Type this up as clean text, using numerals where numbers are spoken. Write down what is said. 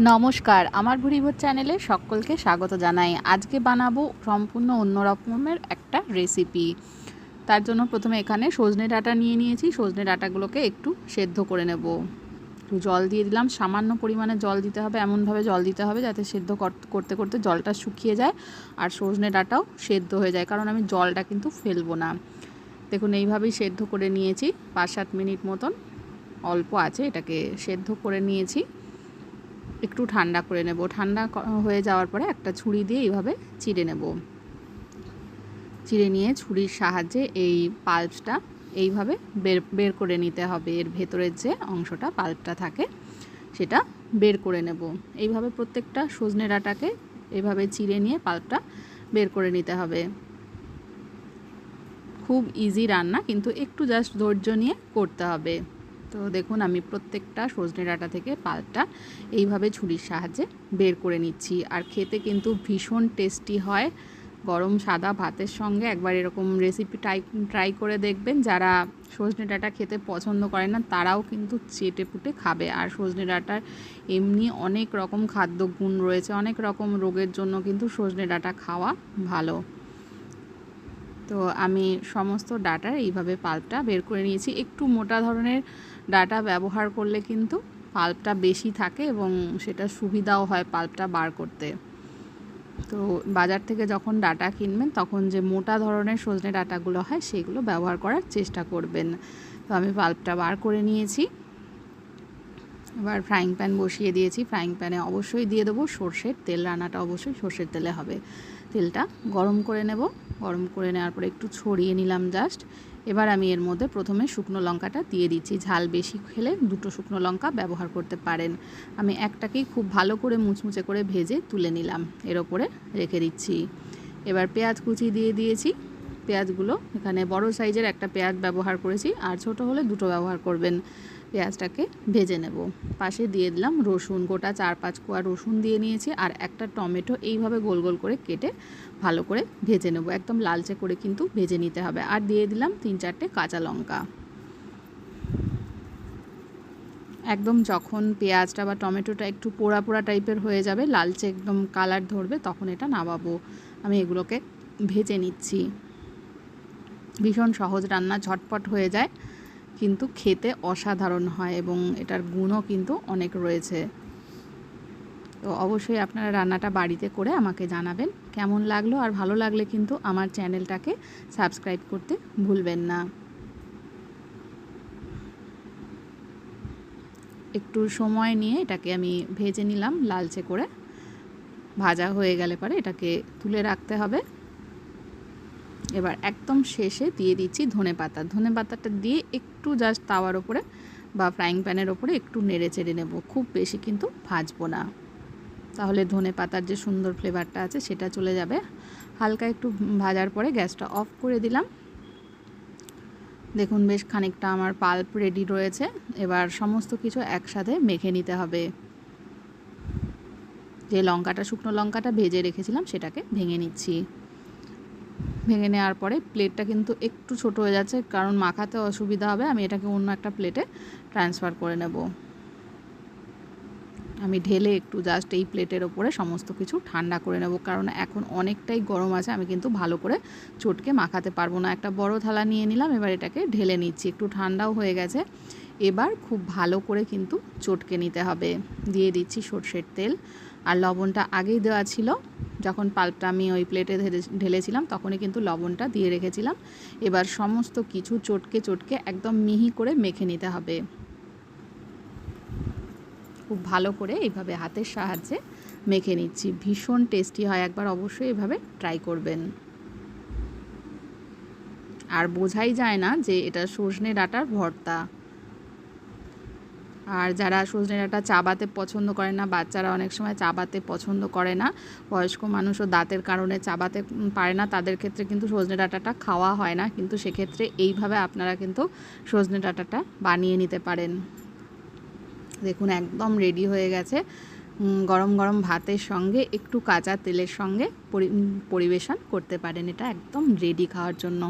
নমস্কার, আমার ভুরিভোজ চ্যানেলে সকলকে স্বাগত জানাই। আজকে বানাবো সম্পূর্ণ অন্য রকমের একটা রেসিপি। তার জন্য প্রথমে এখানে সজনে ডাঁটা নিয়ে নিয়েছি। সজনে ডাঁটাগুলোকে একটু সেদ্ধ করে নেব। একটু জল দিয়ে দিলাম, সামান্য পরিমাণে জল দিতে হবে, এমনভাবে জল দিতে হবে যাতে সেদ্ধ করতে করতে জলটা শুকিয়ে যায় আর সজনে ডাঁটাও সেদ্ধ হয়ে যায়, কারণ আমি জলটা কিন্তু ফেলবো না। দেখুন এইভাবেই সেদ্ধ করে নিয়েছি, 5-7 মিনিট মতন অল্প আছে এটাকে সেদ্ধ করে নিয়েছি। একটু ঠান্ডা করে নেব। ঠান্ডা হয়ে যাওয়ার পরে একটা ছুরি দিয়ে এইভাবে চিড়ে নেব। চিড়ে নিয়ে ছুরির সাহায্যে এই পাল্পটা এইভাবে বের করে নিতে হবে। এর ভেতরের যে অংশটা পাল্পটা থাকে সেটা বের করে নেব। এইভাবে প্রত্যেকটা সজনে ডাঁটাকে এইভাবে চিড়ে নিয়ে পাল্পটা বের করে নিতে হবে। খুব ইজি রান্না, কিন্তু একটু জাস্ট ধৈর্য নিয়ে করতে হবে। তো দেখুন আমি প্রত্যেকটা সজনে ডাঁটা থেকে পাল্পটা এইভাবে ছুরির সাহায্যে বের করে নিচ্ছি। আর খেতে কিন্তু ভীষণ টেস্টি হয়। গরম সাদা ভাতের সঙ্গে একবার এরকম রেসিপি ট্রাই করে দেখবেন। যারা সজনে ডাঁটা খেতে পছন্দ করে না তারাও কিন্তু চেটে পুটে খাবে। আর সজনে ডাঁটার এমনি অনেক রকম খাদ্য গুণ রয়েছে, অনেক রকম রোগের জন্য কিন্তু সজনে ডাঁটা খাওয়া ভালো। তো আমি সমস্ত ডাঁটার এইভাবে পাল্পটা বের করে নিয়েছি। একটু মোটা ধরনের ডাঁটা ব্যবহার করলে কিন্তু পাল্পটা বেশি থাকে এবং সেটা সুবিধাও হয় পাল্পটা বার করতে। তো বাজার থেকে যখন ডাঁটা কিনবেন তখন যে মোটা ধরনের সজনে ডাঁটাগুলো হয় সেগুলো ব্যবহার করার চেষ্টা করবেন। তো আমি পাল্পটা বার করে নিয়েছি। এবার ফ্রাইং প্যান বসিয়ে দিয়েছি। ফ্রাইং প্যানে অবশ্যই দিয়ে দেবো সর্ষের তেল। রান্নাটা অবশ্যই সর্ষের তেলে হবে। তেলটা গরম করে নেব। গরম করে নেওয়ার পরে একটু ছড়িয়ে নিলাম জাস্ট। এবার আমি এর মধ্যে প্রথমে শুকনো লঙ্কাটা দিয়ে দিচ্ছি। ঝাল বেশি খেলে 2টো শুকনো লঙ্কা ব্যবহার করতে পারেন। আমি একটাকেই খুব ভালো করে মুচমুচে করে ভেজে তুলে নিলাম, এর ওপরে রেখে দিচ্ছি। এবার পেঁয়াজ কুচি দিয়ে দিয়েছি। পেঁয়াজগুলো এখানে বড় সাইজের একটা পেঁয়াজ ব্যবহার করেছি, আর ছোট হলে 2টো ব্যবহার করবেন। পেঁয়াজটাকে ভেজে নেব। পাশে দিয়ে দিলাম রসুন, গোটা 4-5 কোয়া রসুন দিয়ে নিয়েছি, আর একটা টমেটো এইভাবে গোল গোল করে কেটে ভালো করে ভেজে নেব। একদম লালচে করে কিন্তু ভেজে নিতে হবে। আর দিয়ে দিলাম 3-4টে কাঁচা লঙ্কা। একদম যখন পেঁয়াজটা বা টমেটোটা একটু পোড়া পোড়া টাইপের হয়ে যাবে, লালচে একদম কালার ধরবে, তখন এটা নামাবো। আমি এগুলোকে ভেজে নিচ্ছি। ভীষণ সহজ রান্না, ঝটপট হয়ে যায়, কিন্তু খেতে অসাধারণ হয় এবং এটার গুণও কিন্তু অনেক রয়েছে। তো অবশ্যই আপনারা রান্নাটা বাড়িতে করে আমাকে জানাবেন কেমন লাগলো। আর ভালো লাগলে কিন্তু আমার চ্যানেলটাকে সাবস্ক্রাইব করতে ভুলবেন না। একটু সময় নিয়ে এটাকে আমি ভেজে নিলাম লালচে করে। ভাজা হয়ে গেলে পরে এটাকে তুলে রাখতে হবে। এবার একদম শেষে দিয়ে দিচ্ছি ধনেপাতা। ধনেপাতাটা দিয়ে একটু জাস্ট তাওয়ার ওপরে বা ফ্রাইং প্যানের ওপরে একটু নেড়ে চেড়ে নেব। খুব বেশি কিন্তু ভাজবো না, তাহলে ধনেপাতার যে সুন্দর ফ্লেভারটা আছে সেটা চলে যাবে। হালকা একটু ভাজার পরে গ্যাসটা অফ করে দিলাম। দেখুন বেশ খানিকটা আমার পাল্প রেডি রয়েছে। এবার সমস্ত কিছু একসাথে মেখে নিতে হবে। যে লঙ্কাটা, শুকনো লঙ্কাটা ভেজে রেখেছিলাম সেটাকে ভেঙে নিচ্ছি। ভেঙে নেওয়ার পরে প্লেটটা কিন্তু একটু ছোট হয়ে যাচ্ছে, কারণ মাখাতে অসুবিধা হবে। আমি এটাকে অন্য একটা প্লেটে ট্রান্সফার করে নেব। আমি ঢেলে একটু জাস্ট এই প্লেটের ওপরে সমস্ত কিছু ঠান্ডা করে নেব, কারণ এখন অনেকটাই গরম আছে। আমি কিন্তু ভালো করে চটকে মাখাতে পারবো না। একটা বড় থালা নিয়ে নিলাম, এবার এটাকে ঢেলে নিচ্ছি। একটু ঠান্ডাও হয়ে গেছে। এবার খুব ভালো করে কিন্তু চটকে নিতে হবে। দিয়ে দিচ্ছি সর্ষের তেল, আর লবণটা আগেই দেওয়া ছিল। যখন পাল্পটা আমি ওই প্লেটে ঢেলেছিলাম তখনই কিন্তু লবণটা দিয়ে রেখেছিলাম। এবার সমস্ত কিছু চটকে চটকে একদম মিহি করে মেখে নিতে হবে। খুব ভালো করে এইভাবে হাতের সাহায্যে মেখে নিচ্ছি। ভীষণ টেস্টি হয়, একবার অবশ্যই এভাবে ট্রাই করবেন। আর বোঝাই যায় না যে এটা সজনে ডাঁটার ভর্তা। আর যারা সজনে ডাঁটা চাবাতে পছন্দ করে না, বাচ্চারা অনেক সময় চাবাতে পছন্দ করে না, বয়স্ক মানুষও দাঁতের কারণে চাবাতে পারে না, তাদের ক্ষেত্রে কিন্তু সজনে ডাঁটাটা খাওয়া হয় না। কিন্তু সেক্ষেত্রে এইভাবে আপনারা কিন্তু সজনে ডাঁটাটা বানিয়ে নিতে পারেন। দেখুন একদম রেডি হয়ে গেছে। গরম গরম ভাতের সঙ্গে একটু কাঁচা তেলের সঙ্গে পরিবেশন করতে পারেন। এটা একদম রেডি খাওয়ার জন্য।